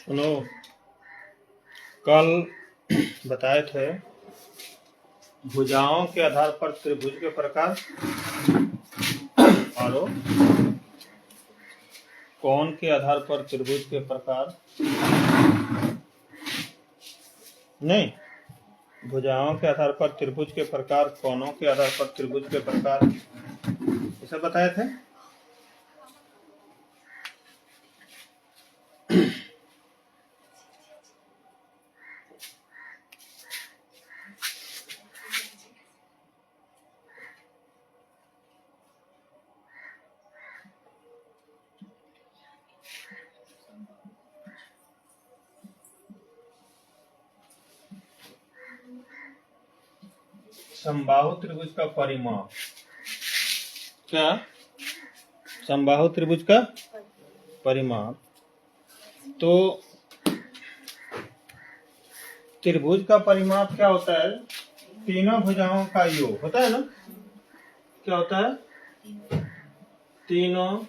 सुनो, कल बताए थे भुजाओं के आधार पर त्रिभुज के प्रकार और कोण के आधार पर त्रिभुज के प्रकार नहीं, भुजाओं के आधार पर त्रिभुज के प्रकार, कोणों के आधार पर त्रिभुज के प्रकार, ये सब बताए थे। समबाहु त्रिभुज का परिमाप, क्या समबाहु त्रिभुज का परिमाप, तो त्रिभुज का परिमाप क्या होता है? तीनों भुजाओं का योग होता है ना। क्या होता है? तीनों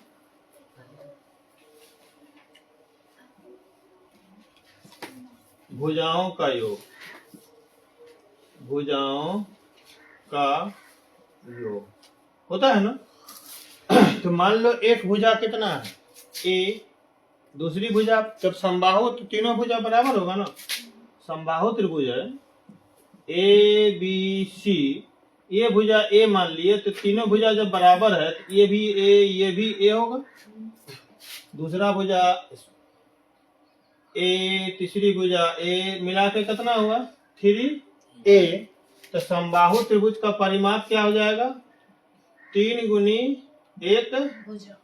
भुजाओं का योग, भुजाओं का योग होता है ना। तो मान लो एक भुजा कितना है? ए, दूसरी भुजा, जब समबाहु तो तीनों भुजा बराबर होगा ना। समबाहु त्रिभुज है ए बी सी, ये भुजा ए मान लिए, तो तीनों भुजा जब बराबर है तो ये भी ए, ये भी ए होगा। दूसरा भुजा ए, तीसरी भुजा ए, मिला के कितना हुआ? 3a। तो समबाहु त्रिभुज का परिमाप क्या हो जाएगा? 3 गुनी 1 भुजा।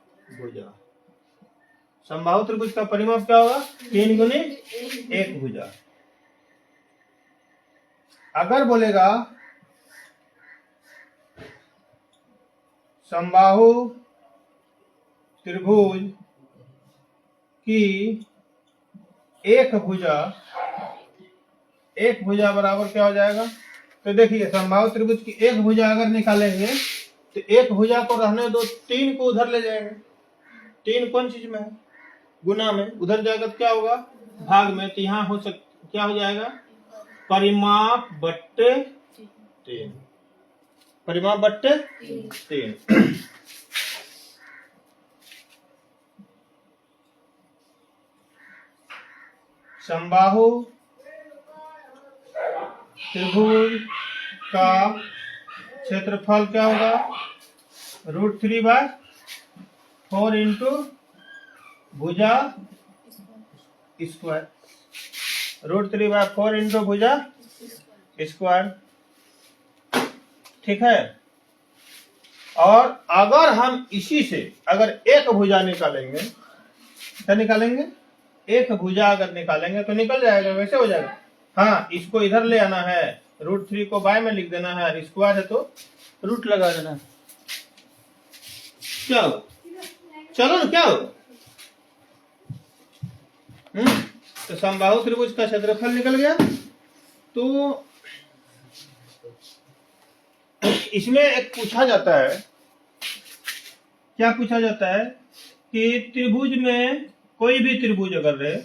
समबाहु त्रिभुज का परिमाप क्या होगा? 3 गुनी 1 भुजा। अगर बोलेगा समबाहु त्रिभुज की एक भुजा बराबर क्या हो जाएगा? तो देखिए, समबाहु त्रिभुज की एक भुजा अगर निकालेंगे तो एक भुजा को रहने दो, 3 को उधर ले जाएंगे। 3 कौन चीज में है? गुना में। उधर जाएगा तो क्या होगा? भाग में। तो यहाँ क्या हो जाएगा? परिमाप बट्टे 3। परिमाप बट्टे 3। समबाहु त्रिभुज का क्षेत्रफल क्या होगा? √3/4 इंटू भुजा स्क्वायर। √3/4 इंटू भुजा स्क्वायर, ठीक है। और अगर हम इसी से अगर एक भुजा निकालेंगे, क्या निकालेंगे? एक भुजा अगर निकालेंगे तो निकल जाएगा, वैसे हो जाएगा। हाँ, इसको इधर ले आना है, √3 को बाय में लिख देना है, स्क्वायर है तो रूट लगा देना है। क्या हो? चलो ना, क्या हो? तो समबाहु त्रिभुज का क्षेत्रफल निकल गया। तो इसमें एक पूछा जाता है, क्या पूछा जाता है कि त्रिभुज में, कोई भी त्रिभुज अगर रहे,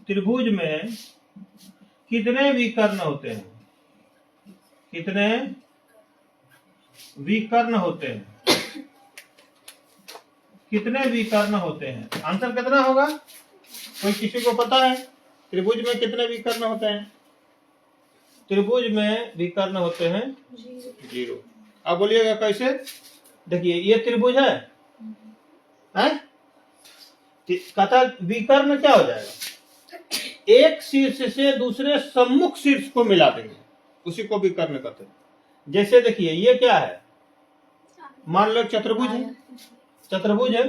त्रिभुज में कितने विकर्ण होते हैं? कितने विकर्ण होते हैं? कितने विकर्ण होते हैं? आंसर कितना होगा? कोई किसी को पता है? त्रिभुज में कितने विकर्ण होते हैं? त्रिभुज में विकर्ण होते हैं 0। अब बोलिएगा कैसे? देखिए, ये त्रिभुज है, कहता विकर्ण क्या हो जाएगा? एक शीर्ष से दूसरे सम्मुख शीर्ष को मिला देंगे, उसी को विकर्ण कहते हैं। जैसे देखिए, ये क्या है? मान लो चतुर्भुज है, चतुर्भुज है,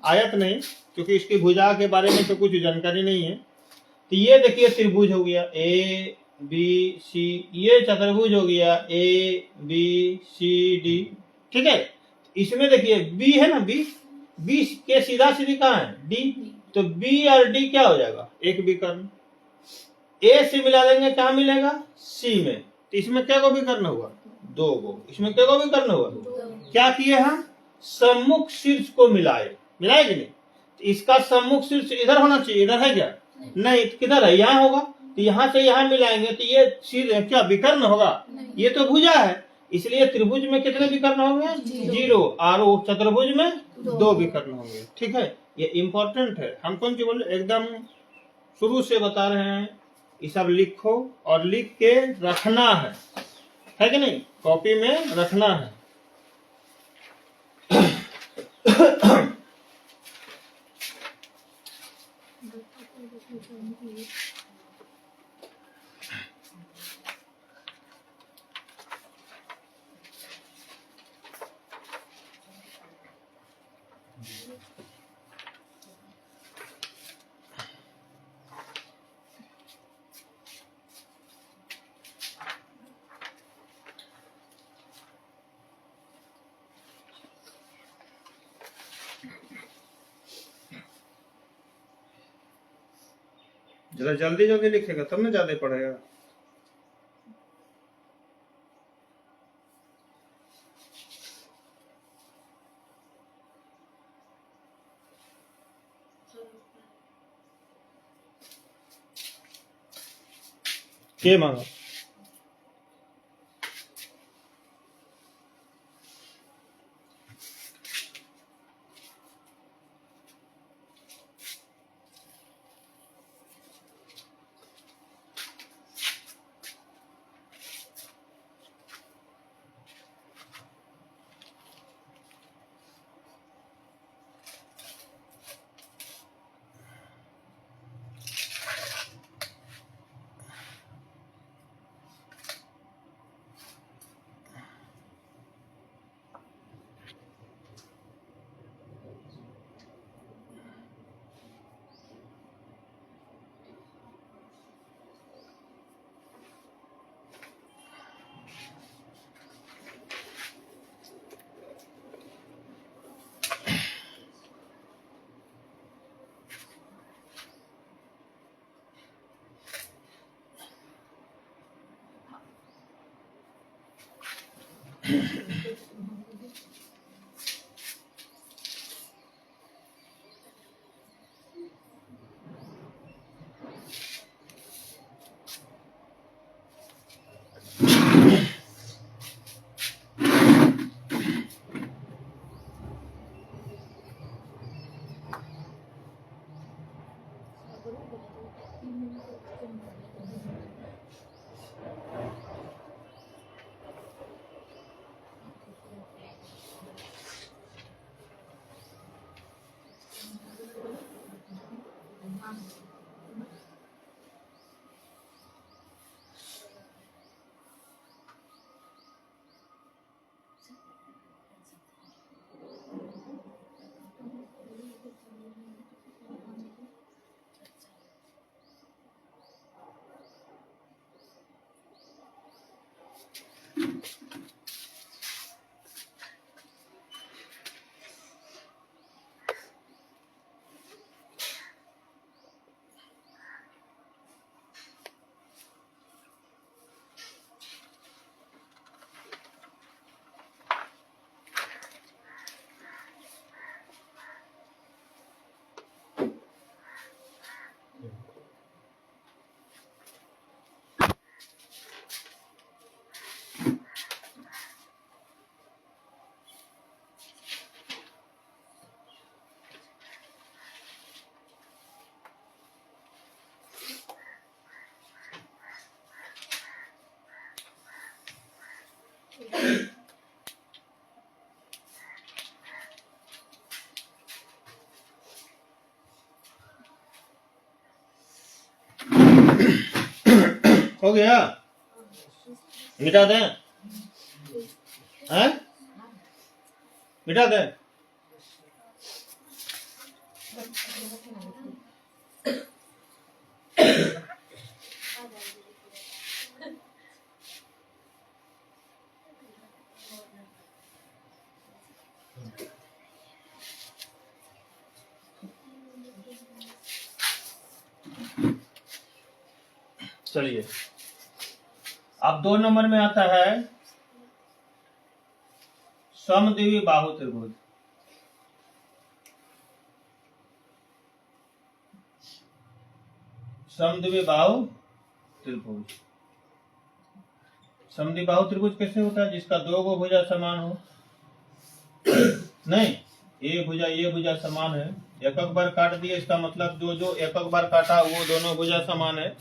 आयत नहीं, क्योंकि इसकी भुजा के बारे में तो कुछ जानकारी नहीं है। तो ये देखिए त्रिभुज हो गया ए बी सी, ये चतुर्भुज हो गया ए बी सी डी, ठीक है। इसमें देखिए बी है ना, बी के सीधा सीधी कहाँ है डी, तो बी और डी क्या हो जाएगा, एक विकर्ण। ए से मिला देंगे क्या मिलेगा सी में, तो इसमें क्या को विकर्ण होगा, दो को, इसमें क्या को विकर्ण होगा। क्या किए हम, सम्मुख शीर्ष को मिलाए कि नहीं, तो इसका सम्मुख शीर्ष इधर होना चाहिए, इधर है क्या नहीं, तो किधर है, यहाँ होगा, तो यहाँ से यहाँ मिलाएंगे तो ये शीर्ष क्या विकर्ण होगा, ये तो भुजा है, इसलिए त्रिभुज में कितने विकर्ण होंगे, 0, और चतुर्भुज में 2 विकर्ण होंगे, ठीक है। ये इंपॉर्टेंट है, हम कौन सी बोले एकदम शुरू से बता रहे हैं, ये सब लिखो और लिख के रखना है कि नहीं, कॉपी में रखना है। जरा जल्दी जल्दी लिखेगा तब ना ज्यादा पढ़ेगा। के मांगा हो गया, मिटा दें, हैं मिटा दें। चलिए अब 2 नंबर में आता है समद्विबाहु बाहु त्रिभुज। समद्विबाहु बाहु त्रिभुज। समद्विबाहु बाहु त्रिभुज कैसे होता है? जिसका 2 गो भुजा समान हो। नहीं, ये भुजा समान है, एक बार काट दिए, इसका मतलब जो जो एक बार काटा वो दोनों भुजा समान है।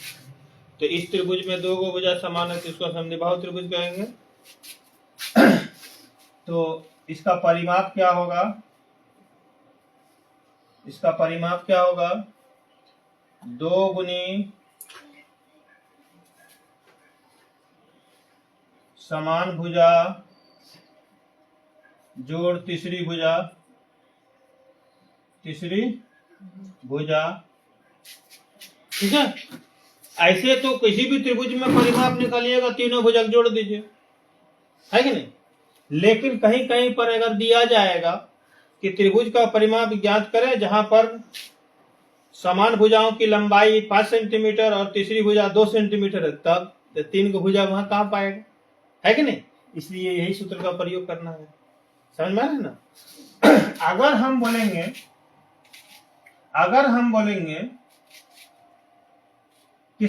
तो इस त्रिभुज में 2 गो भुजा समान है तो इसको समद्विबाहु त्रिभुज कहेंगे। तो इसका परिमाप क्या होगा? इसका परिमाप क्या होगा? 2 गुनी समान भुजा जोड़ तीसरी भुजा, ठीक है। ऐसे तो किसी भी त्रिभुज में परिमाप निकालिएगा, तीनों भुजा जोड़ दीजिए, है कि नहीं। लेकिन कहीं कहीं पर अगर दिया जाएगा कि त्रिभुज का परिमाप ज्ञात करें जहां पर समान भुजाओं की लंबाई 5 सेंटीमीटर और तीसरी भुजा 2 सेंटीमीटर है, तब तो 3 को भुजा वहां कहां पाएगा, है कि नहीं। इसलिए यही सूत्र का प्रयोग करना है, समझ में आ रहा है ना। अगर हम बोलेंगे कि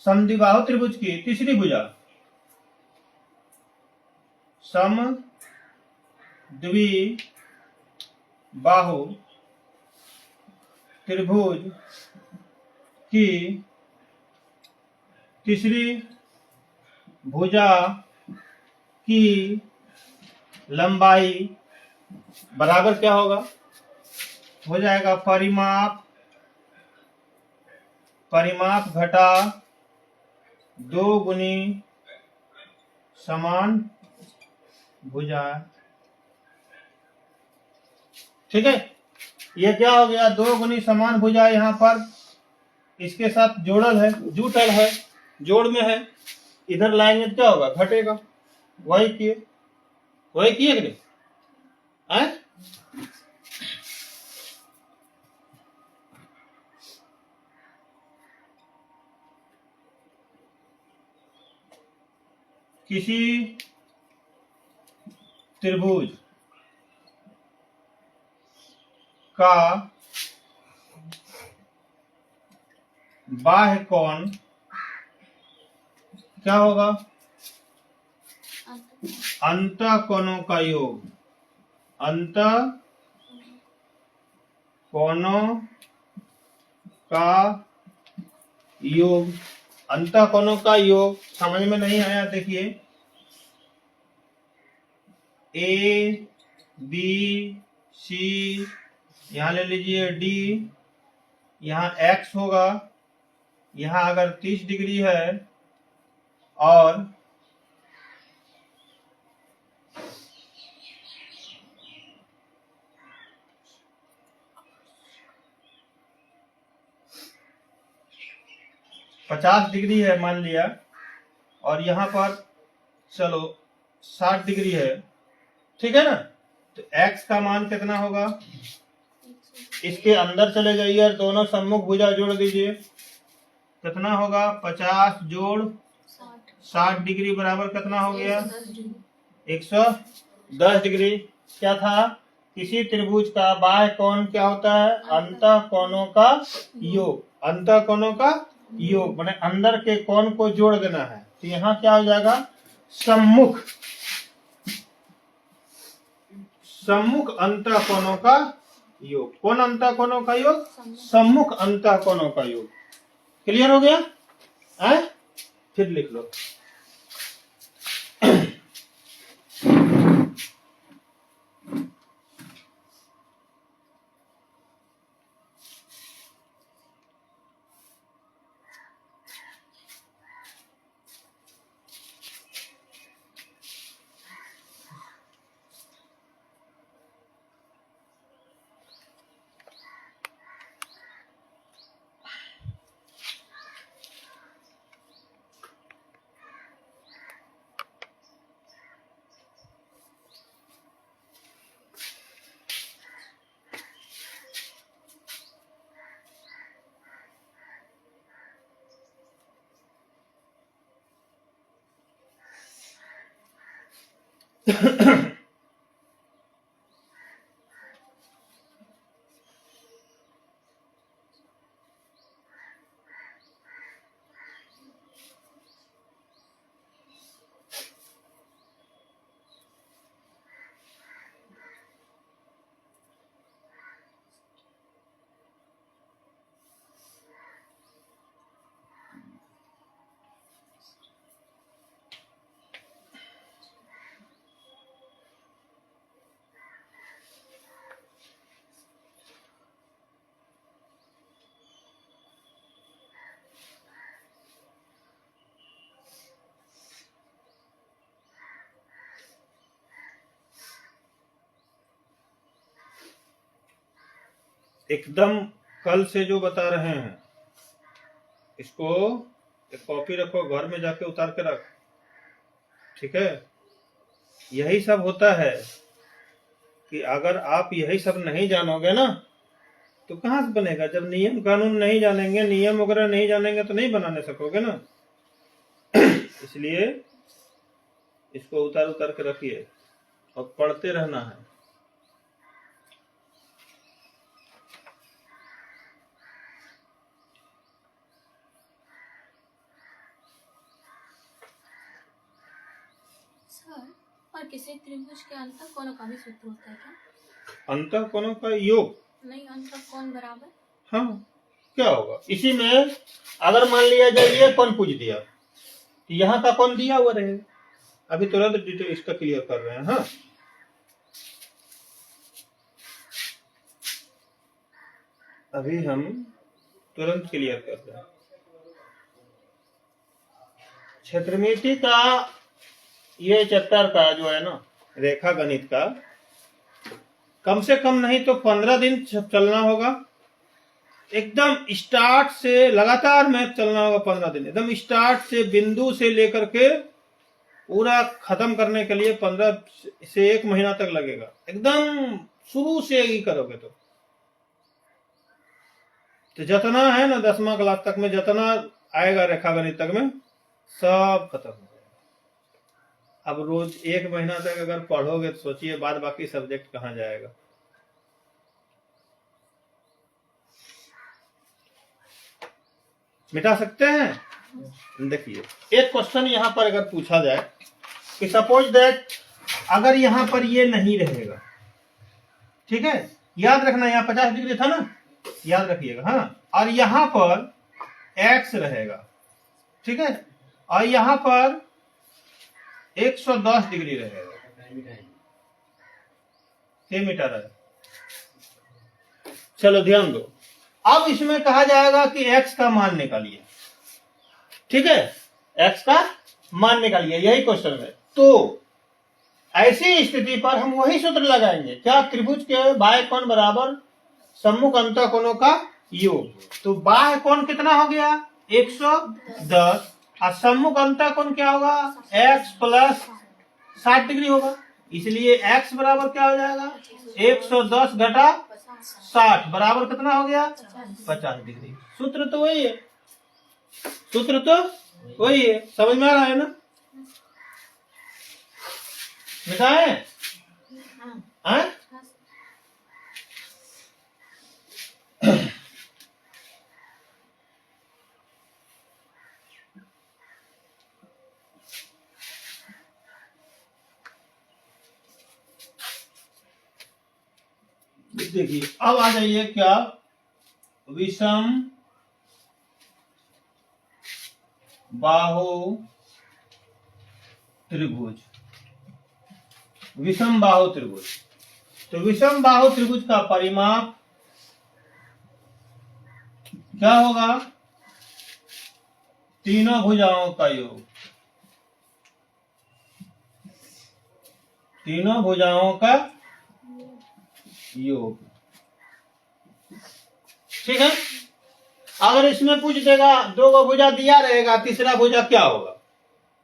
समद्विबाहु त्रिभुज की तीसरी भुजा समद्विबाहु त्रिभुज की तीसरी भुजा की लंबाई बराबर क्या होगा? हो जाएगा परिमाप घटा 2 गुनी समान भुजा, ठीक है। ये क्या हो गया? 2 गुनी समान भुजा यहाँ पर इसके साथ जोड़ल है, जुटल है, जोड़ में है। इधर लाएंगे तो क्या होगा? घटेगा। वही किए कि नहीं? किसी त्रिभुज का बाह्य कोण क्या होगा? अंतः कोणों का योग। अंतः कोणों का योग। अंतः कोणों का योग समझ में नहीं आया? देखिए, ए बी सी, यहां ले लीजिए डी, यहाँ एक्स होगा, यहाँ अगर 30 डिग्री है और पचास डिग्री है मान लिया, और यहाँ पर चलो 60 डिग्री है, ठीक है ना। तो x का मान कितना होगा? इसके अंदर चले जाइए और दोनों सम्मुख भुजा जोड़ दीजिए। कितना होगा? 50 जोड़ 60 डिग्री बराबर कितना हो गया? 110 डिग्री। क्या था? किसी त्रिभुज का बाह्य कोण क्या होता है? अंतः कोणों का योग। अंतः कोणों का योग माने अंदर के कोण को जोड़ देना है। तो यहाँ क्या हो जाएगा? सम्मुख अंतः कोणों का योग। कौन अंतः कोणों का योग? सम्मुख अंतः कोणों का योग। क्लियर हो गया? फिर लिख लो। एकदम कल से जो बता रहे हैं, इसको एक कॉपी रखो, घर में जाके उतार के रख, ठीक है। यही सब होता है कि अगर आप यही सब नहीं जानोगे ना तो कहां से बनेगा। जब नियम कानून नहीं जानेंगे, नियम वगैरह नहीं जानेंगे तो नहीं बनाने सकोगे ना। इसलिए इसको उतार उतार के रखिए और पढ़ते रहना है। और किसी त्रिभुज के अंतःकोणों का भी सूत्र होता है क्या? अंतःकोणों का योग नहीं, अंतःकोण बराबर। हाँ, क्या होगा इसी में। अगर मान लिया जाए ये कौन पूछ दिया तो यहाँ का कौन दिया हुआ रहेगा। अभी तुरंत डिटेल इसका क्लियर कर रहे हैं। हाँ, अभी हम तुरंत क्लियर कर रहे हैं। क्षेत्रमिति का ये चैप्टर का जो है ना, रेखा गणित का, कम से कम नहीं तो 15 दिन चलना होगा। एकदम स्टार्ट से लगातार मैथ चलना होगा 15 दिन। एकदम स्टार्ट से बिंदु से लेकर के पूरा खत्म करने के लिए 15 से 1 महीना तक लगेगा। एकदम शुरू से ही करोगे तो जितना है ना 10वां क्लास तक में जितना आएगा रेखा गणित तक में सब खत्म हो जाएगा। अब रोज 1 महीना तक अगर पढ़ोगे तो सोचिए बाद बाकी सब्जेक्ट कहाँ जाएगा। मिटा सकते हैं। देखिए एक क्वेश्चन यहाँ पर अगर पूछा जाए कि सपोज दैट अगर यहाँ पर ये नहीं रहेगा, ठीक है, याद रखना यहाँ 50 डिग्री था ना, याद रखिएगा। हाँ, और यहाँ पर x रहेगा, ठीक है, और यहाँ पर 110 डिग्री रहेगा, ये मीटर है। चलो ध्यान दो। अब इसमें कहा जाएगा कि x का मान निकालिए, ठीक है, x का मान निकालिए, यही क्वेश्चन है। तो ऐसी स्थिति पर हम वही सूत्र लगाएंगे, क्या, त्रिभुज के बाह्य कोण बराबर सम्मुख अंतःकोणों का योग। तो बाह्य कोण कितना हो गया 110 और सम्मुख अंतःकोण क्या होगा x प्लस 60 डिग्री होगा। इसलिए x बराबर क्या हो जाएगा 110 घटा 60 बराबर कितना हो गया 50 डिग्री। सूत्र तो वही है, सूत्र तो वही है। समझ में आ रहा है ना। मिटाए हाँ? देखिए अब आ जाइए क्या, विषम बाहु त्रिभुज। विषम बाहु त्रिभुज, तो विषम बाहु त्रिभुज का परिमाप क्या होगा, तीनों भुजाओं का योग, तीनों भुजाओं का योग, ठीक है। अगर इसमें पूछ देगा 2 भुजा दिया रहेगा, तीसरा भुजा क्या होगा,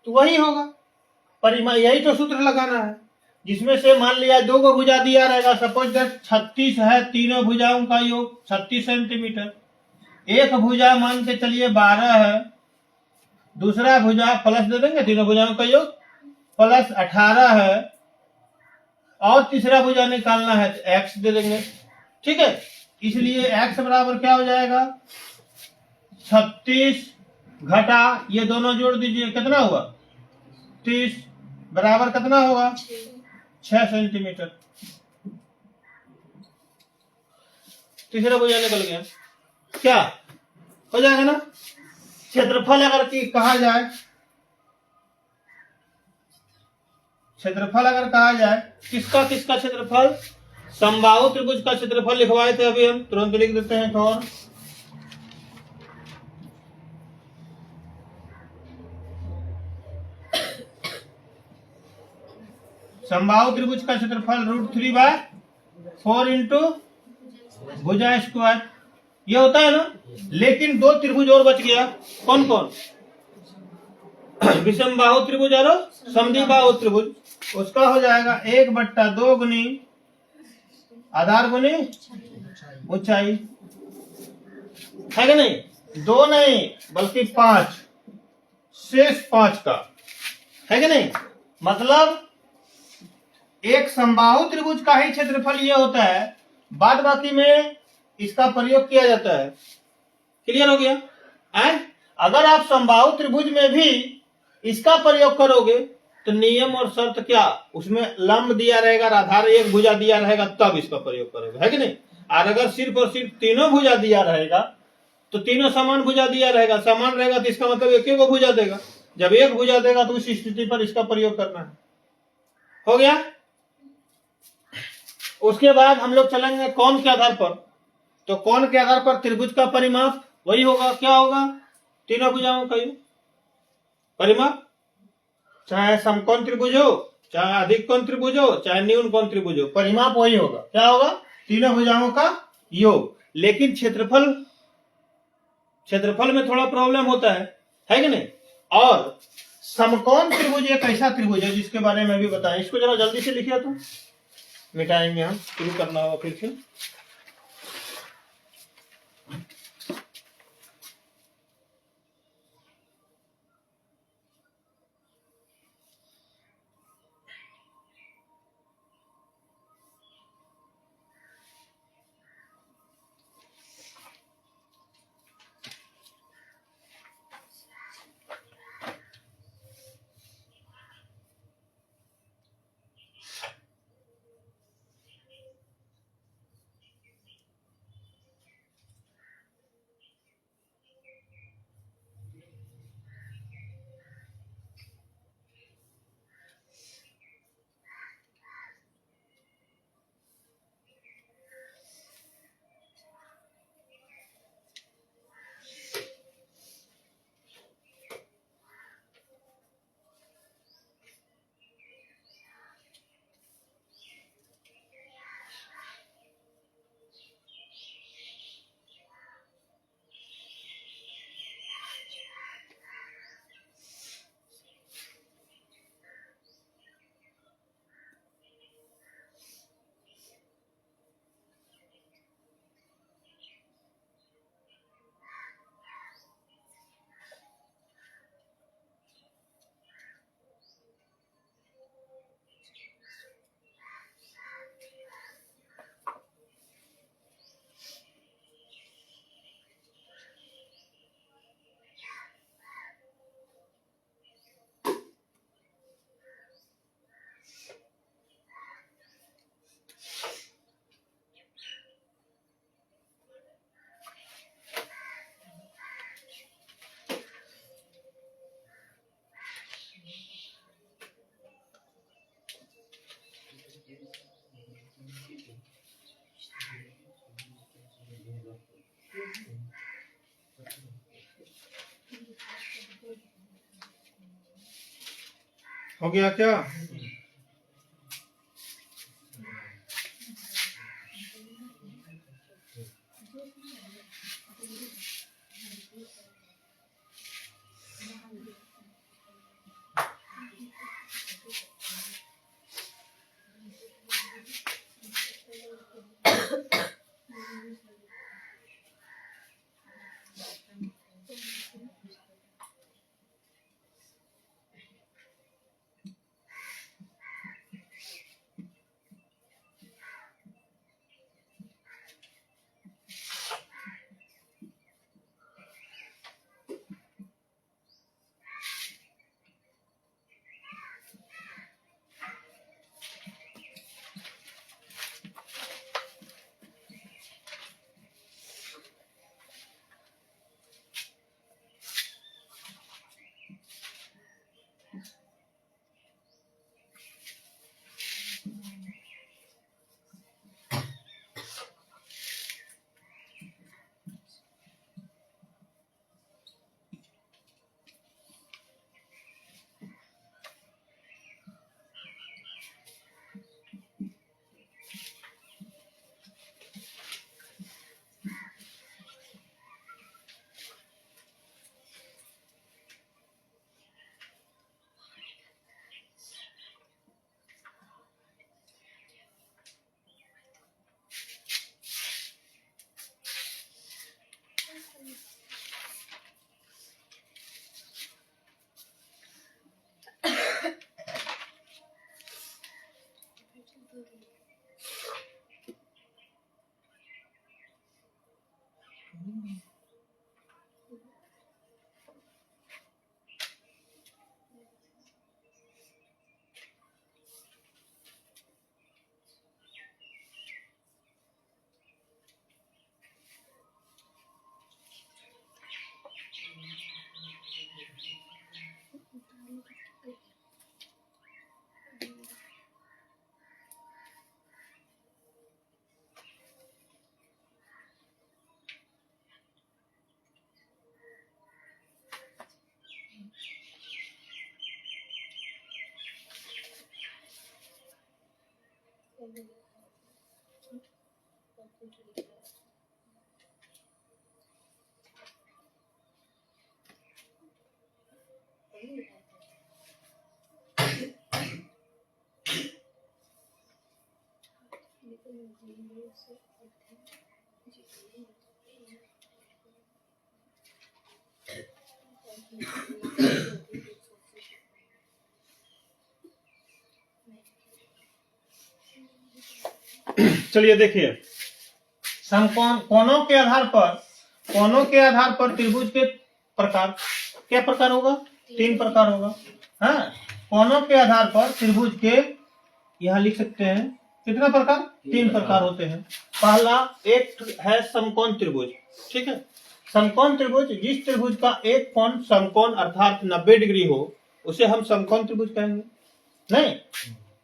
तो वही होगा परिमाप। यही तो सूत्र लगाना है, जिसमें से मान लिया 2 भुजा दिया रहेगा, सपोज दैट 36 है, तीनों भुजाओं का योग 36 सेंटीमीटर। एक भुजा मान के चलिए 12 है, दूसरा भुजा प्लस दे देंगे, तीनों भुजाओं का योग प्लस 18 है, और तीसरा भुजा निकालना है तो x दे देंगे, ठीक है। इसलिए x बराबर क्या हो जाएगा, 36 घटा ये दोनों जोड़ दीजिए, कितना हुआ 30, बराबर कितना होगा 6 सेंटीमीटर। तीसरा भुजा निकल गया, क्या हो जाएगा ना। क्षेत्रफल अगर कहा जाए, क्षेत्रफल अगर कहा जाए किसका किसका क्षेत्रफल, समबाहु त्रिभुज का क्षेत्रफल लिखवाए थे अभी हम, तुरंत लिख देते हैं। और समबाहु त्रिभुज का क्षेत्रफल √3/4 इंटू भुजा स्क्वायर, ये होता है ना। लेकिन दो त्रिभुज और बच गया, कौन कौन, विषमबाहु त्रिभुज और समद्विबाहु त्रिभुज, उसका हो जाएगा 1/2 गुनी आधार गुनी ऊंचाई, है कि नहीं, 2 नहीं बल्कि 5, शेष 5 का, है कि नहीं। मतलब एक समबाहु त्रिभुज का ही क्षेत्रफल ये होता है, बाद बाकी में इसका प्रयोग किया जाता है। क्लियर हो गया। अगर आप समबाहु त्रिभुज में भी इसका प्रयोग करोगे तो नियम और शर्त क्या, उसमें लंब दिया रहेगा, आधार एक भुजा दिया रहेगा, तब इसका प्रयोग करोगे, है कि नहीं। और अगर सिर्फ और सिर्फ तीनों भुजा दिया रहेगा तो तीनों समान भुजा दिया रहेगा, समान रहेगा तो इसका मतलब एक ही भुजा देगा। जब एक भुजा देगा तो उस स्थिति पर इसका प्रयोग करना है। हो गया। उसके बाद हम लोग चलेंगे कोण के आधार पर। तो कोण के आधार पर त्रिभुज का परिमाप वही होगा, क्या होगा, तीनों भुजाओं का परिमाप, चाहे समकोण त्रिभुज हो, चाहे अधिक कोण त्रिभुज हो, चाहे न्यून कोण त्रिभुज हो, परिमाप वही होगा, क्या होगा, तीनों भुजाओं का योग। लेकिन क्षेत्रफल में थोड़ा प्रॉब्लम होता है कि नहीं। और समकोण त्रिभुज एक ऐसा त्रिभुज है जिसके बारे में भी बताएं, इसको जरा जल्दी से लिखिए तो मिटाएंगे हम, शुरू करना होगा फिर से। हो गया क्या। चलिए देखिए, समकोण कोनों के आधार पर त्रिभुज के प्रकार क्या प्रकार होगा? 3 प्रकार होगा। हाँ, कोनों के आधार पर त्रिभुज के यहाँ लिख सकते हैं कितना प्रकार? 3 प्रकार होते हैं। पहला एक है समकोण त्रिभुज। ठीक है, समकोण त्रिभुज जिस त्रिभुज का एक कोण समकोण अर्थात 90 डिग्री हो उसे हम समकोण त्रिभुज कहेंगे। नहीं,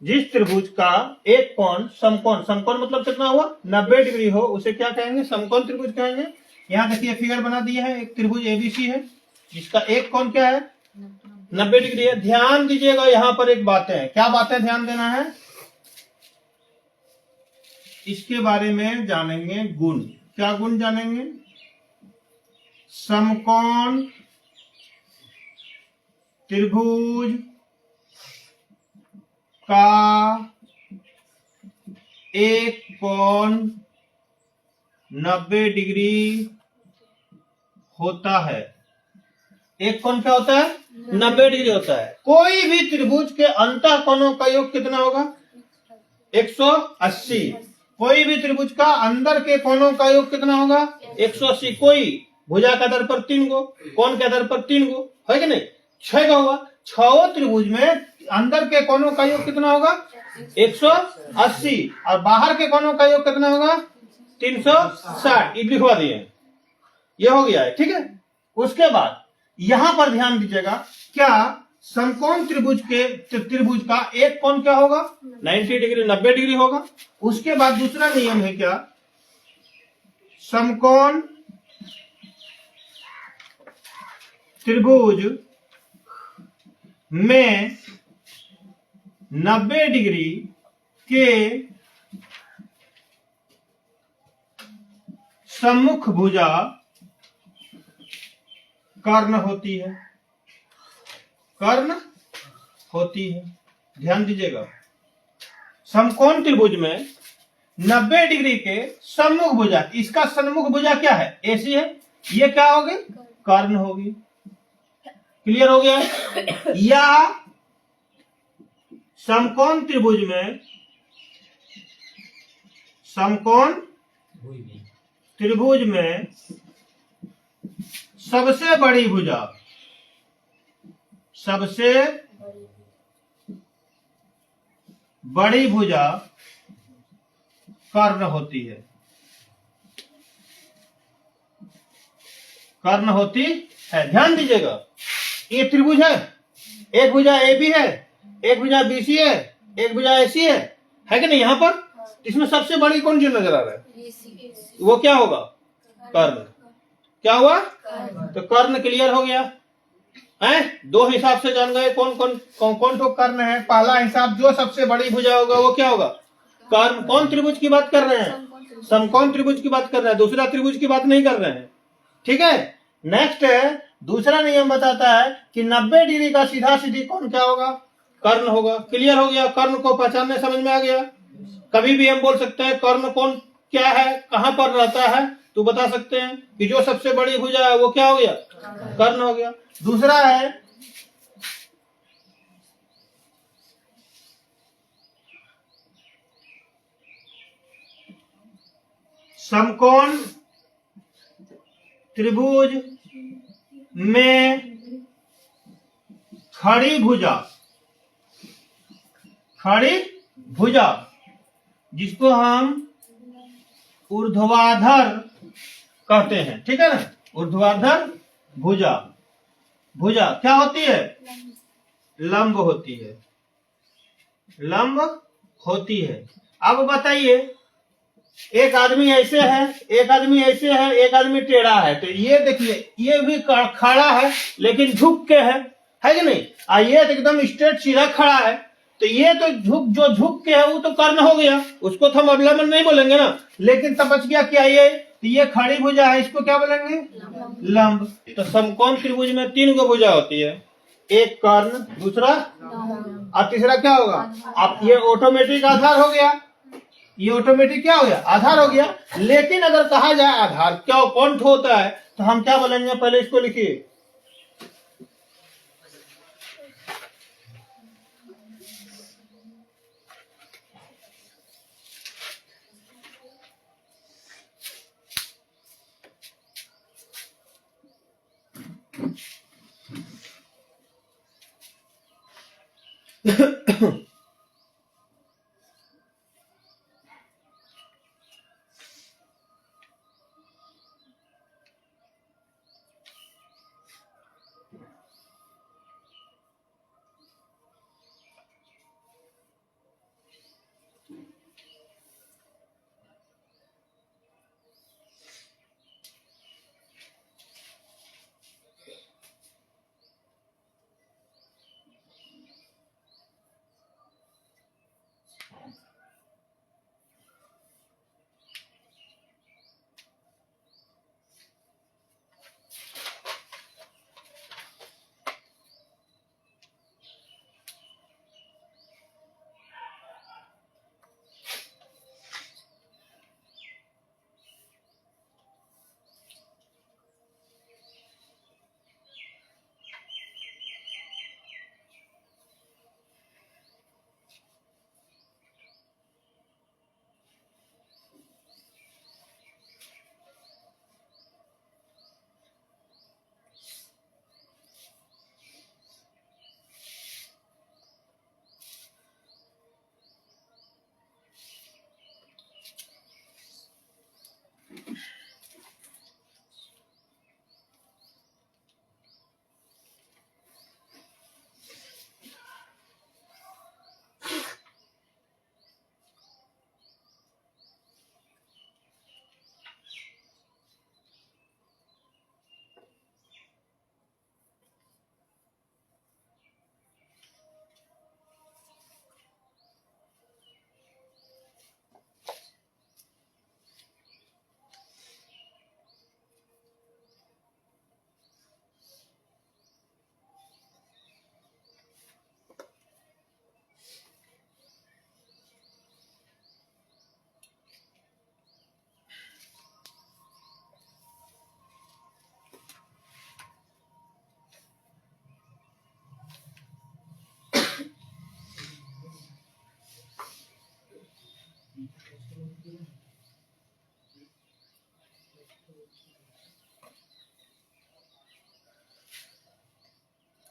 जिस त्रिभुज का एक कोण समकोण मतलब कितना हुआ? 90 डिग्री हो उसे क्या कहेंगे? समकोण त्रिभुज कहेंगे। यहाँ देखिए फिगर बना दिया है, एक त्रिभुज एबीसी है जिसका एक कोण क्या है? 90 डिग्री है। ध्यान दीजिएगा, यहाँ पर एक बात है। क्या बातें ध्यान देना है? इसके बारे में जानेंगे गुण। क्या गुण जानेंगे? समकोण त्रिभुज का एक कोण 90 डिग्री होता है। एक कोण क्या होता है? 90 डिग्री होता है। कोई भी त्रिभुज के अंतः कोणों का योग कितना होगा? 180। कोई भी त्रिभुज का अंदर के कोणों का योग कितना होगा? 180। कोई भुजा के आधार पर 3 गो, कोण के आधार पर 3 गो, है कि नहीं? 6 का हुआ। 6 त्रिभुज में अंदर के कोणों का योग कितना होगा? 180 और बाहर के कोणों का योग कितना होगा? 360। ये लिखवा दिए, ये हो गया है। ठीक है, उसके बाद यहां पर ध्यान दीजिएगा, क्या समकोण त्रिभुज का एक कोण क्या होगा? 90 डिग्री 90 डिग्री होगा। उसके बाद दूसरा नियम है क्या? समकोण त्रिभुज में 90 डिग्री के सम्मुख भुजा कर्ण होती है। कर्ण होती है। ध्यान दीजिएगा, समकोण त्रिभुज में 90 डिग्री के सम्मुख भुजा, इसका सम्मुख भुजा क्या है? एसी है। ये क्या होगी? कर्ण होगी। क्लियर हो गया? या समकोण त्रिभुज में सबसे बड़ी भुजा कर्ण होती है। कर्ण होती है। ध्यान दीजिएगा, ये त्रिभुज है, एक भुजा ए बी है, एक भुजा बी सी है, एक भुजा एसी है कि नहीं? यहाँ पर इसमें सबसे बड़ी कौन सी नजर आ रहा है? वो क्या होगा? कर्ण। क्या हुआ? तो कर्ण क्लियर हो गया है। 2 हिसाब से जान गए कौन ठो कर्ण है। पहला हिसाब, जो सबसे बड़ी भुजा होगा वो क्या होगा? कर्ण। कौन त्रिभुज की बात कर रहे हैं? समकोण त्रिभुज की बात कर रहे हैं, दूसरा त्रिभुज की बात नहीं कर रहे हैं। ठीक है, नेक्स्ट है, दूसरा नियम बताता है कि 90 डिग्री का सीधा सीधी कोण क्या होगा? कर्ण होगा। क्लियर हो गया? कर्ण को पहचानने समझ में आ गया। कभी भी हम बोल सकते हैं कर्ण कोण क्या है, कहां पर रहता है, तो बता सकते हैं कि जो सबसे बड़ी भुजा है वो क्या हो गया? कर्ण हो गया। दूसरा है समकोण त्रिभुज में खड़ी भुजा, खड़ी भुजा जिसको हम ऊर्ध्वाधर कहते हैं, ठीक है ना, ऊर्ध्वाधर भुजा, भुजा क्या होती है? लंब होती है, लंब होती है। अब बताइए, एक आदमी ऐसे है, एक आदमी ऐसे है, एक आदमी टेढ़ा है, तो ये देखिए ये भी खड़ा है लेकिन झुक के है कि नहीं? ये तो एकदम स्ट्रेट सीधा खड़ा है, तो ये तो झुक के है वो तो कर्ण हो गया, उसको तो हम अवलंबन नहीं बोलेंगे ना। लेकिन तब बच गया क्या? ये खड़ी भुजा है, इसको क्या बोलेंगे? लंब। तो समकोण त्रिभुज में 3 गो भुजा होती है, एक कर्ण, दूसरा और तीसरा क्या होगा? अब ये ऑटोमेटिक आधार हो गया, ये ऑटोमेटिक क्या हो गया? आधार हो गया। लेकिन अगर कहा जाए आधार क्या कौन होता है, तो हम क्या बोलेंगे? पहले इसको लिखिए,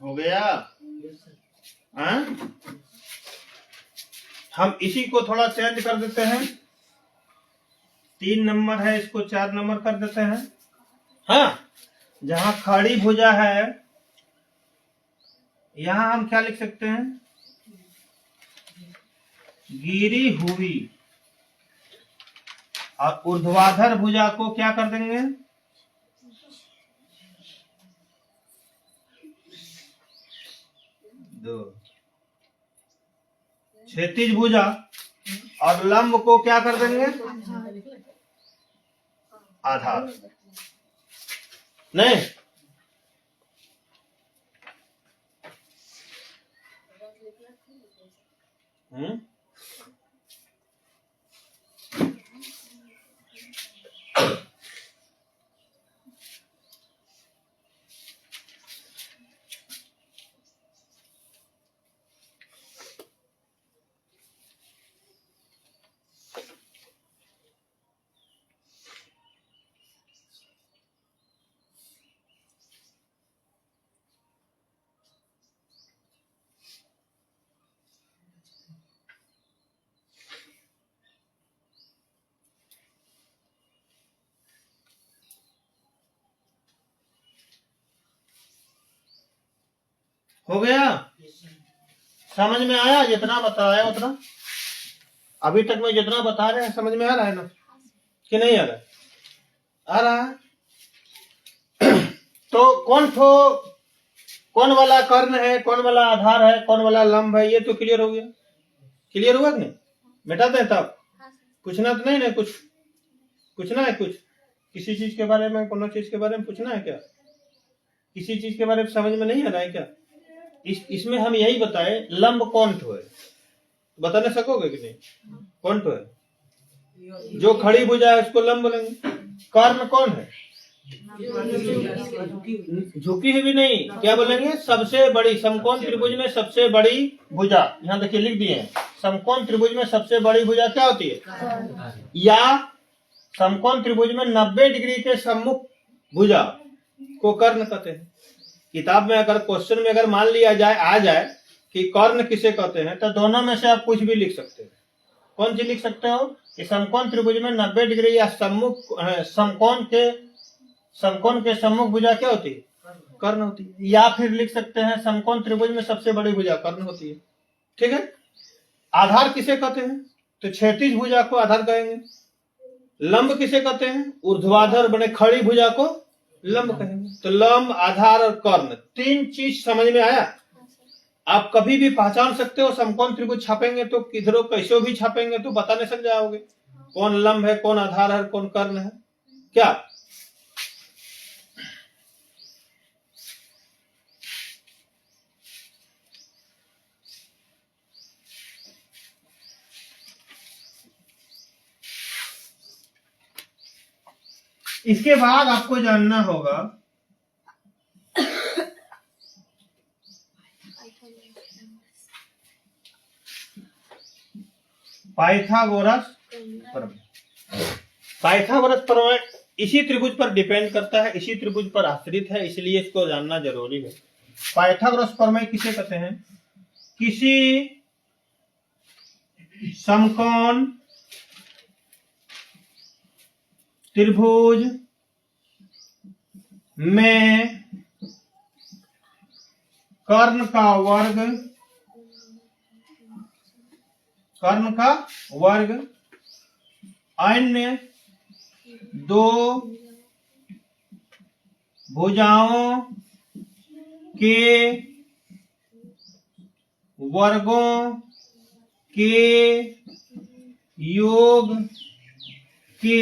हो गया? हम इसी को थोड़ा चेंज कर देते हैं, 3 नंबर है इसको 4 नंबर कर देते हैं। हाँ, जहां खड़ी भुजा है यहां हम क्या लिख सकते हैं? गिरी हुई। और ऊर्ध्वाधर भुजा को क्या कर देंगे? दो। क्षैतिज भुजा और लंब को क्या कर देंगे? आधार। नहीं, हो गया? समझ में आया? जितना बताया उतना अभी तक मैं जितना बता रहे हैं समझ में आ रहा है ना कि नहीं आ रहा है? आ रहा है। तो कौन वाला कर्ण है, कौन वाला आधार है, कौन वाला लंब है, ये तो क्लियर हो गया। क्लियर हुआ कि नहीं? मिटा दें तब? पूछना तो नहीं ना कुछ? पूछना है कुछ किसी चीज के बारे में, कोनो चीज के बारे में पूछना है क्या? किसी चीज के बारे में समझ में नहीं आ रहा है क्या? इसमें हम यही बताए लंब कौन ठो है, बता नहीं सकोगे कि नहीं? कौन ठो है? जो खड़ी भुजा है उसको लंब बोलेंगे। कर्ण कौन है? झुकी हुई भी नहीं, क्या बोलेंगे? सबसे बड़ी। समकोण त्रिभुज में सबसे बड़ी भुजा, यहाँ देखिए लिख दिए हैं, समकोण त्रिभुज में सबसे बड़ी भुजा क्या होती है? या समकोण त्रिभुज में 90 डिग्री के सम्मुख भुजा को कर्ण कहते हैं। किताब में अगर क्वेश्चन में अगर मान लिया जाए आ जाए कि कर्ण किसे कहते हैं, तो दोनों में से आप कुछ भी लिख सकते हैं। कौन सी लिख सकते हो कि समकोण त्रिभुज में 90 डिग्री या समकोण के सम्मुख भुजा क्या होती है? कर्ण होती है। या फिर लिख सकते हैं समकोण त्रिभुज में सबसे बड़ी भुजा कर्ण होती है। ठीक है। आधार किसे कहते हैं? तो क्षैतिज भुजा को आधार कहेंगे। लंब किसे कहते हैं? ऊर्ध्वाधर बने खड़ी भुजा को लंब कहेंगे। तो लंब, आधार और कर्ण, तीन चीज समझ में आया? आप कभी भी पहचान सकते हो। समकोण त्रिभुज छापेंगे तो किधरों कैसे भी छापेंगे तो बता नहीं सक जाओगे कौन लंब है, कौन आधार है, कौन कर्ण है। क्या इसके बाद आपको जानना होगा पाइथागोरस प्रमेय। पाइथागोरस प्रमेय इसी त्रिभुज पर डिपेंड करता है, इसी त्रिभुज पर आश्रित है, इसलिए इसको जानना जरूरी है। पाइथागोरस प्रमेय किसे कहते हैं? किसी समकोण त्रिभुज में कर्ण का वर्ग अन्य दो भुजाओं के वर्गों के योग के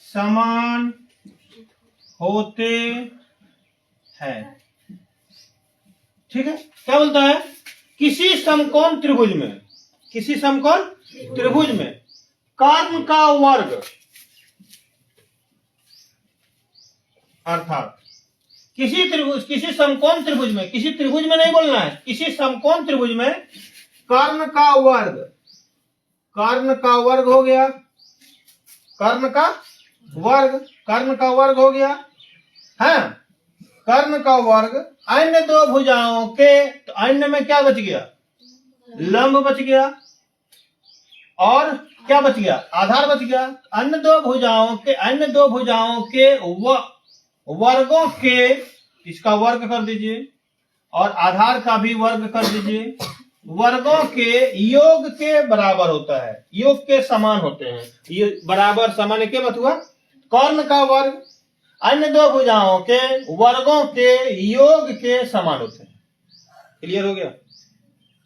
समान होते हैं। ठीक है। क्या बोलता है? किसी समकोण त्रिभुज में कर्ण का वर्ग, अर्थात किसी समकोण त्रिभुज में, किसी त्रिभुज में नहीं बोलना है, किसी समकोण त्रिभुज में कर्ण का वर्ग हो गया, कर्ण का वर्ग हो गया है। कर्ण का वर्ग अन्य दो भुजाओं के, तो अन्य में क्या बच गया? लंब बच गया, और क्या बच गया? आधार बच गया। अन्य दो भुजाओं के वर्गों के, इसका वर्ग कर दीजिए और आधार का भी वर्ग कर दीजिए, वर्गों के योग के बराबर होता है, योग के समान होते हैं। ये बराबर समान क्या बात हुआ? कर्ण का वर्ग अन्य दो भुजाओं के वर्गों के योग के समान होते हैं। क्लियर हो गया?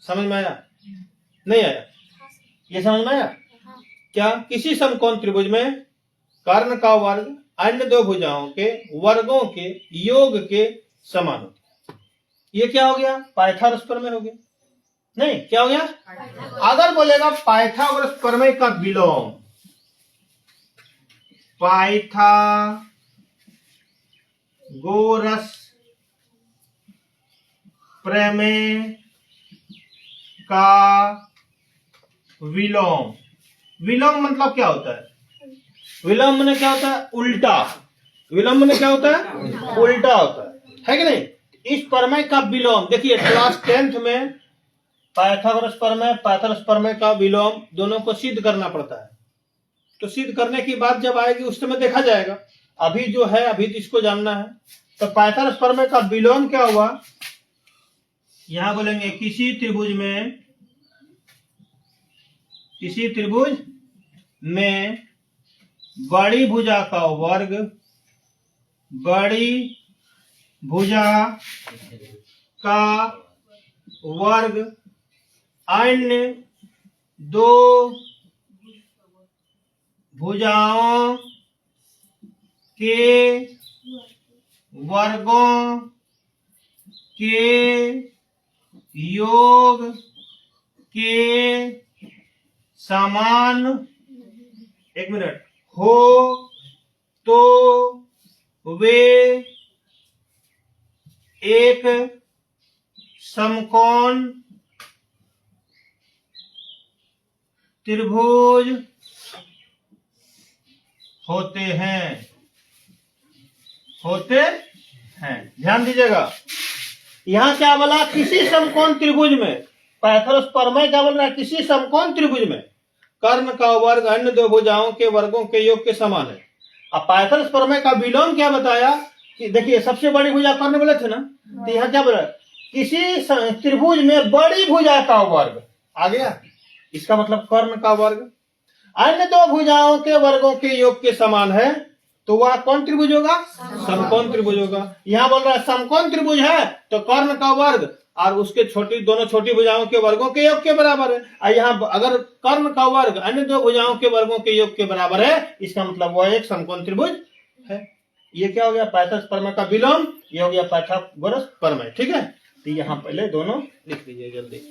समझ में आया? नहीं आया? ये समझ में आया? क्या? किसी समकोण त्रिभुज में कर्ण का वर्ग अन्य दो भुजाओं के वर्गों के योग के समान होते हैं। ये क्या हो गया? पाइथागोरस प्रमेय हो गया। नहीं, क्या हो गया? अगर बोलेगा पाइथागोरस प्रमेय का विलोम, पाइथागोरस प्रमेय का विलोम मतलब क्या होता है? विलोम में क्या होता है? उल्टा। विलोम में क्या होता है? उल्टा होता है कि नहीं? इस प्रमेय का विलोम देखिए, क्लास 10th में पाइथागोरस प्रमेय का विलोम दोनों को सिद्ध करना पड़ता है। तो सिद्ध करने की बात जब आएगी उस समय देखा जाएगा। अभी जो है, अभी इसको जानना है। तो पाइथागोरस प्रमेय का विलोम क्या हुआ? यहां बोलेंगे किसी त्रिभुज में बड़ी भुजा का वर्ग अन्य दो भुजाओं के वर्गों के योग के समान हो तो वे एक समकोण त्रिभुज होते हैं। ध्यान दीजिएगा, यहां क्या बोला? किसी समकोण त्रिभुज में। पाइथागोरस प्रमेय क्या बोल रहा है? किसी समकोण त्रिभुज में कर्ण का वर्ग अन्य दो भुजाओं के वर्गों के योग के समान है। अब पाइथागोरस प्रमेय का विलोम क्या बताया कि देखिए सबसे बड़ी भुजा कर्ण बोले थे ना, तो यहाँ क्या बोला? किसी त्रिभुज में बड़ी भुजा का वर्ग आ गया, इसका मतलब कर्ण का वर्ग अन्य दो भुजाओं के वर्गों के योग के समान है, तो वह कौन त्रिभुज होगा? समकोण त्रिभुज होगा। यहाँ बोल रहा है समकोण त्रिभुज है तो कर्ण का वर्ग और उसके दोनों छोटी भुजाओं के वर्गों के योग के बराबर है। और यहाँ अगर कर्ण का वर्ग अन्य दो भुजाओं के वर्गों के योग के बराबर है, इसका मतलब वह एक समकोण त्रिभुज है। ये क्या हो गया? पाइथागोरस प्रमेय का विलोम। ये हो गया पाइथागोरस प्रमेय। ठीक है, तो यहाँ पहले दोनों लिख लीजिए जल्दी।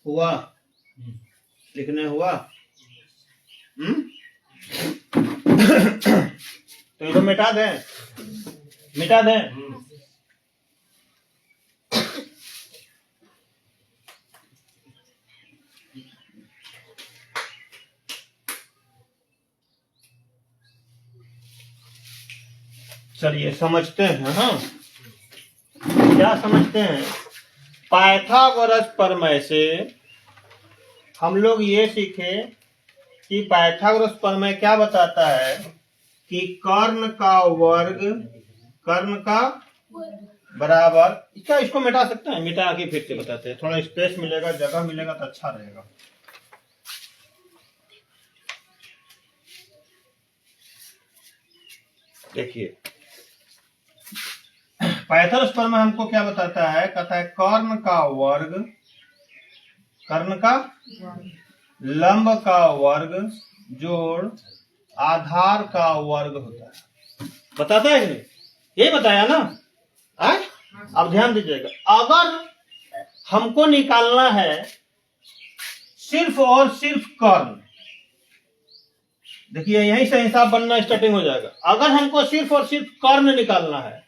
हुआ, लिखने हुआ। तो ये तो मिटा दें, मिटा दें। चलिए समझते हैं। हाँ, क्या समझते हैं? पाइथागोरस प्रमेय से हम लोग ये सीखे कि पाइथागोरस प्रमेय क्या बताता है कि कर्ण का वर्ग कर्ण का बराबर, क्या इसको मिटा सकते हैं? मिटा के फिर से बताते हैं, थोड़ा स्पेस मिलेगा, जगह मिलेगा तो अच्छा रहेगा। देखिए पाइथागोरस प्रमेय हमको क्या बताता है? कहता है कर्ण का वर्ग, कर्ण का लंब का वर्ग जोड़ आधार का वर्ग होता है। बताता है कि नहीं? ये बताया ना? है? अब ध्यान दीजिएगा, अगर हमको निकालना है सिर्फ और सिर्फ कर्ण, देखिए यहीं से हिसाब बनना स्टार्टिंग हो जाएगा। अगर हमको सिर्फ और सिर्फ कर्ण निकालना है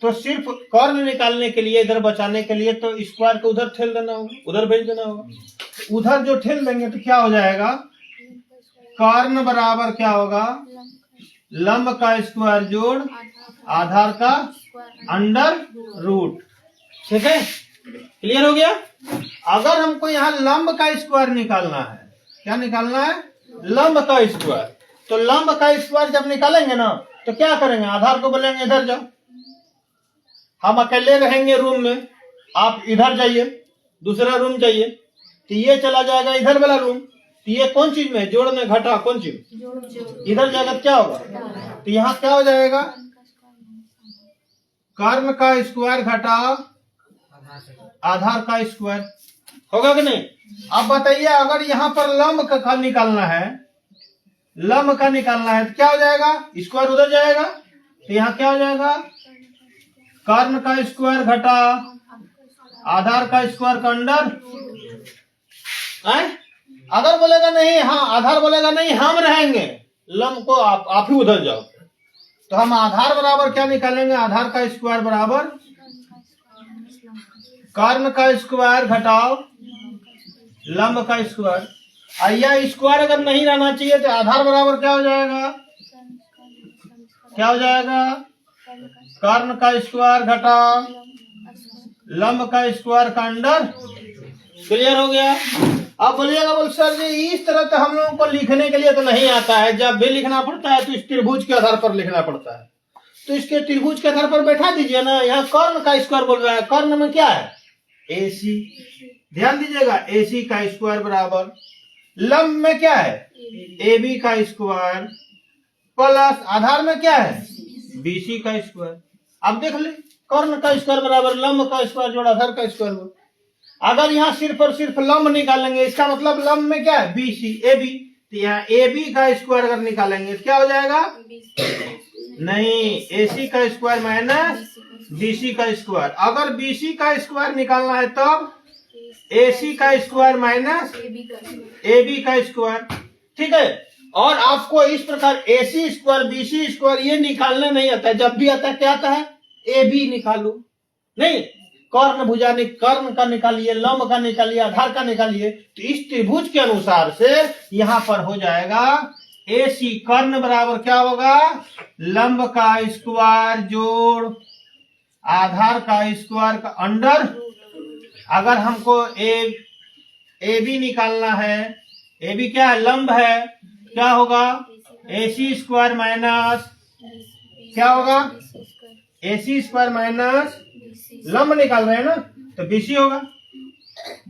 तो सिर्फ कर्ण निकालने के लिए, इधर बचाने के लिए तो स्क्वायर को उधर ठेल देना होगा, उधर भेज देना होगा। उधर जो ठेल देंगे तो क्या हो जाएगा? कर्ण बराबर क्या होगा? लंब का स्क्वायर जोड़ आधार का अंडर रूट। ठीक है, क्लियर हो गया? अगर हमको यहाँ लंब का स्क्वायर निकालना है, क्या निकालना है? लंब का स्क्वायर। तो लंब का स्क्वायर जब निकालेंगे ना तो क्या करेंगे? आधार को बोलेंगे इधर जाओ, हम अकेले रहेंगे रूम में, आप इधर जाइए, दूसरा रूम जाइए, तो ये चला जाएगा इधर वाला रूम। तो ये कौन चीज में? जोड़ में घटा, कौन चीज? इधर जाएगा तो क्या होगा? तो यहाँ क्या हो जाएगा? कर्ण का स्क्वायर घटा आधार का स्क्वायर होगा कि नहीं? अब बताइए, अगर यहाँ पर लंब का निकालना है, लंब का निकालना है तो क्या हो जाएगा? स्क्वायर उधर जाएगा, तो यहाँ क्या हो जाएगा? कर्ण का स्क्वायर घटा आधार का स्क्वायर का अंडर। अगर बोलेगा नहीं, हाँ आधार बोलेगा नहीं हम रहेंगे, लंब को आप ही उधर जाओ, तो हम आधार बराबर क्या निकालेंगे? आधार का स्क्वायर बराबर कर्ण का स्क्वायर घटाओ लंब का स्क्वायर। या स्क्वायर अगर नहीं रहना चाहिए तो आधार बराबर क्या हो जाएगा? क्या हो जाएगा? कर्ण का स्क्वायर घटा लंब का स्क्वायर का अंडर। क्लियर हो गया? अब बोलिएगा, बोल सर जी इस तरह तो हम लोगों को लिखने के लिए तो नहीं आता है, जब भी लिखना पड़ता है तो इस त्रिभुज के आधार पर लिखना पड़ता है। तो इसके त्रिभुज के आधार पर बैठा दीजिए ना। यहाँ कर्ण का स्क्वायर बोल रहा है, कर्ण में क्या है? AC। ध्यान दीजिएगा, AC का स्क्वायर बराबर लंब में क्या है? AB का स्क्वायर प्लस आधार में क्या है? BC का स्क्वायर। अब देख ले, कर्ण का स्क्वायर बराबर लंब का स्क्वायर जोड़ आधार का स्क्वायर हो। अगर यहाँ सिर्फ और सिर्फ लंब निकालेंगे, इसका मतलब लंब में क्या है? BC AB। तो यहाँ AB का स्क्वायर अगर निकालेंगे तो क्या हो जाएगा? नहीं, AC का स्क्वायर माइनस BC का स्क्वायर। अगर BC का स्क्वायर निकालना है तब AC का स्क्वायर माइनस AB का स्क्वायर। ठीक है, और आपको इस प्रकार AC स्क्वायर BC स्क्वायर ये निकालना नहीं आता है। जब भी आता है क्या आता है? AB निकालो। नहीं, कर्ण भुजा कर्ण का निकालिए, लंब का निकालिए, आधार का निकालिए। तो इस त्रिभुज के अनुसार से यहाँ पर हो जाएगा AC कर्ण बराबर क्या होगा? लंब का स्क्वायर जोड़ आधार का स्क्वायर का अंडर। अगर हमको AB निकालना है, AB क्या है? लंब है, क्या होगा? AC स्क्वायर माइनस क्या होगा? AC स्क्वायर माइनस लंब निकाल रहे हैं ना, तो BC होगा,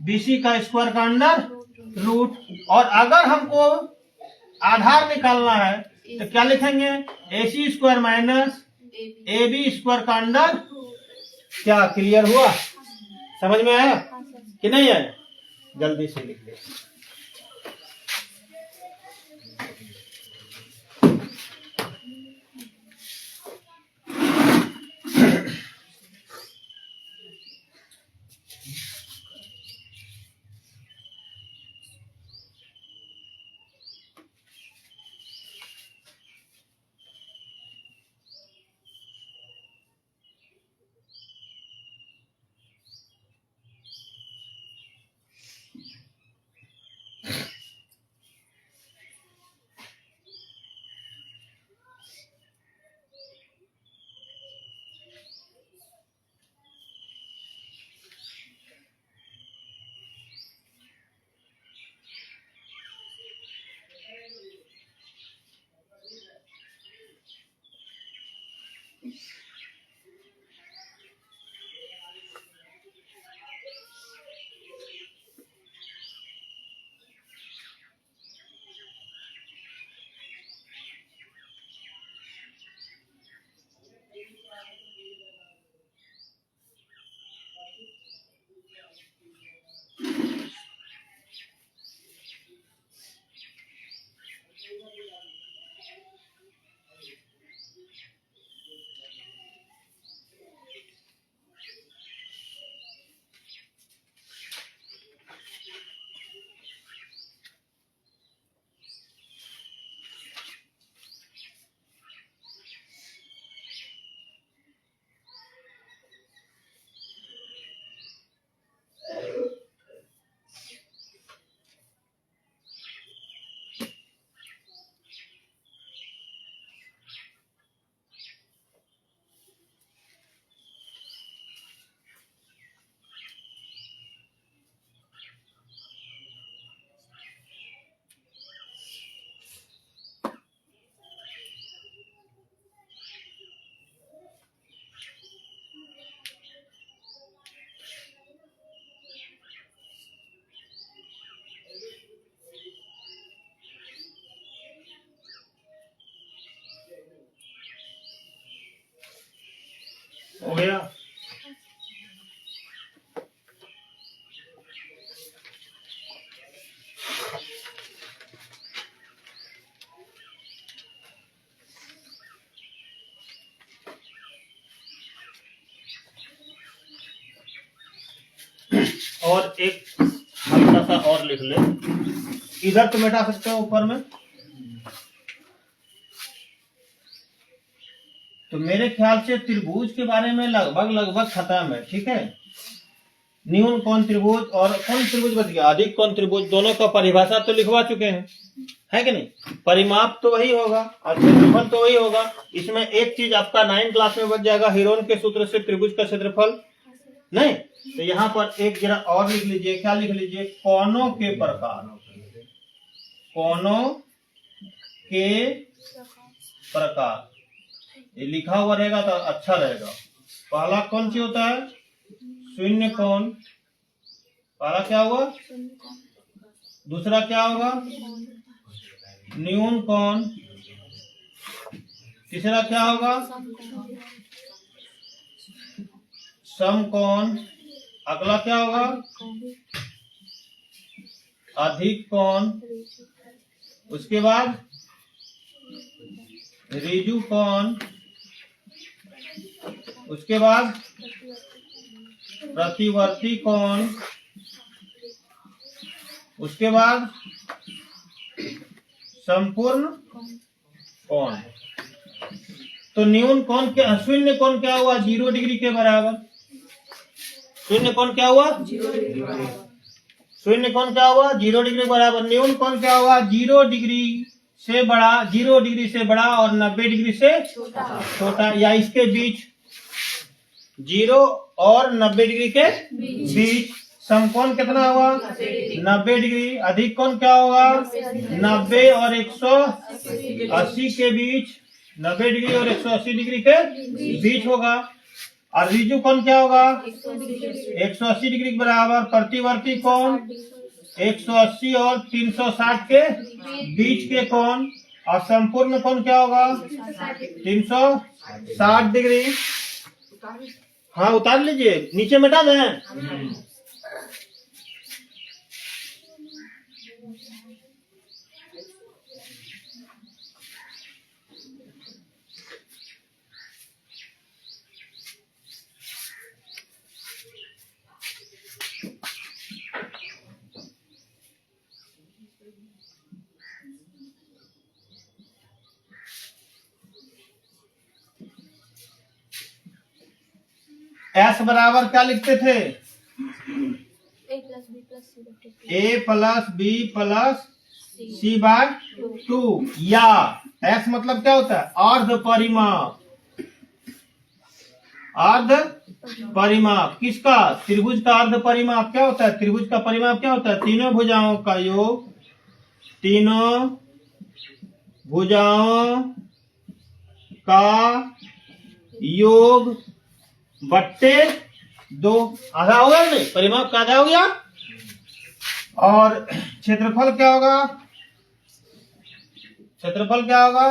BC का स्क्वायर का अंडर रूट। और अगर हमको आधार निकालना है तो क्या लिखेंगे? AC square minus AB square का अंडर। क्या क्लियर हुआ? समझ में आया कि नहीं आया? जल्दी से लिख ले। लिख ले, इधर तो मिटा सकते हो ऊपर में। तो मेरे ख्याल से त्रिभुज के बारे में लगभग खत्म है, ठीक है। न्यून कोण त्रिभुज और कौन त्रिभुज बच गया, अधिक कोण त्रिभुज, दोनों का परिभाषा तो लिखवा चुके हैं, है कि नहीं। परिमाप तो वही होगा और क्षेत्रफल तो वही होगा। इसमें एक चीज आपका 9 क्लास में बच जाएगा, हीरोन के सूत्र से त्रिभुज का क्षेत्रफल नहीं। तो यहाँ पर एक जरा और लिख लीजिए, क्या लिख लीजिए, कोणों के प्रकार, कोणों के प्रकार, ये लिखा हुआ रहेगा तो अच्छा रहेगा। पहला कौन सी होता है, शून्य कोण, पहला क्या हुआ, दूसरा क्या होगा, न्यून कोण, तीसरा क्या होगा, समकोण, अगला क्या होगा, अधिक कोण, उसके बाद ऋजु कोण, उसके बाद प्रतिवर्ती कोण, उसके बाद संपूर्ण कोण। तो न्यून कोण क्या, शून्य कोण क्या हुआ, 0 डिग्री के बराबर। शून्य कोण क्या हुआ, शून्य कोण क्या हुआ, 0 डिग्री बराबर। न्यून कोण क्या हुआ, 0 डिग्री से बड़ा, 0 डिग्री से बड़ा और 90 डिग्री से छोटा, या इसके बीच, 0 और 90 डिग्री के बीच। समकोण कितना हुआ, 90 डिग्री। अधिक कोण क्या होगा, 90 और 180 के बीच, 90 डिग्री और 180 डिग्री के बीच होगा। और ऋजु कोण क्या होगा, 180 डिग्री के बराबर। प्रतिवर्ती कोण 180 और 360 के बीच के कोण। और संपूर्ण कोण क्या होगा, 360 डिग्री। हाँ उतार लीजिए, नीचे मिटा दें। एस बराबर क्या लिखते थे, ए प्लस बी प्लस सी बाय 2, या एस मतलब क्या होता है, अर्ध परिमाप। अर्ध परिमाप किसका, त्रिभुज का अर्ध परिमाप क्या होता है, त्रिभुज का परिमाप क्या होता है, तीनों भुजाओं का योग, तीनों भुजाओं का योग बट्टे 2। आधा हो गया नहीं, परिमाप का आधा हो गया। और क्षेत्रफल क्या होगा, क्षेत्रफल क्या होगा,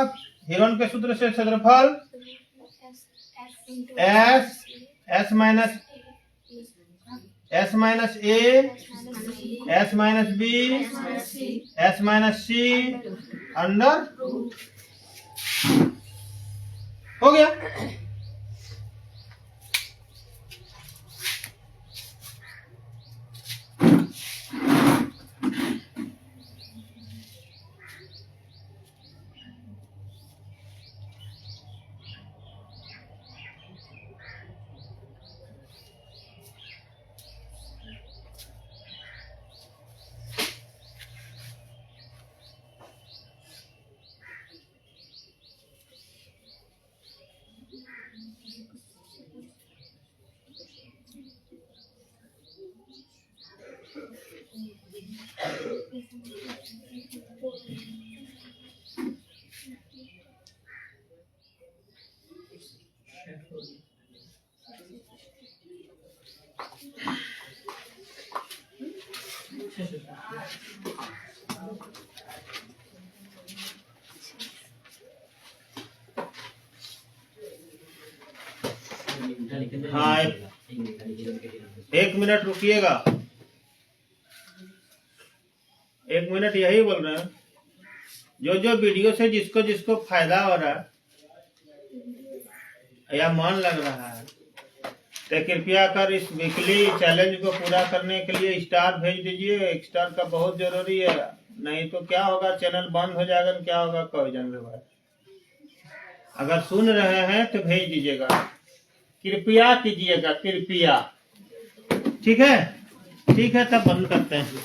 हीरोन के सूत्र से क्षेत्रफल S minus A, S minus B, S minus C under हो गया। हाँ 1 मिनट रुकिएगा, 1 मिनट यही बोल रहे हैं। जो वीडियो से जिसको जिसको फायदा हो रहा है या मन लग रहा है तो कृपया कर इस वीकली चैलेंज को पूरा करने के लिए स्टार भेज दीजिए। स्टार का बहुत जरूरी है, नहीं तो क्या होगा, चैनल बंद हो जाएगा, क्या होगा कोई जान भाई। अगर सुन रहे हैं तो भेज दीजिएगा, कृपया कीजिएगा, कृपया। ठीक है, ठीक है, तब बंद करते हैं।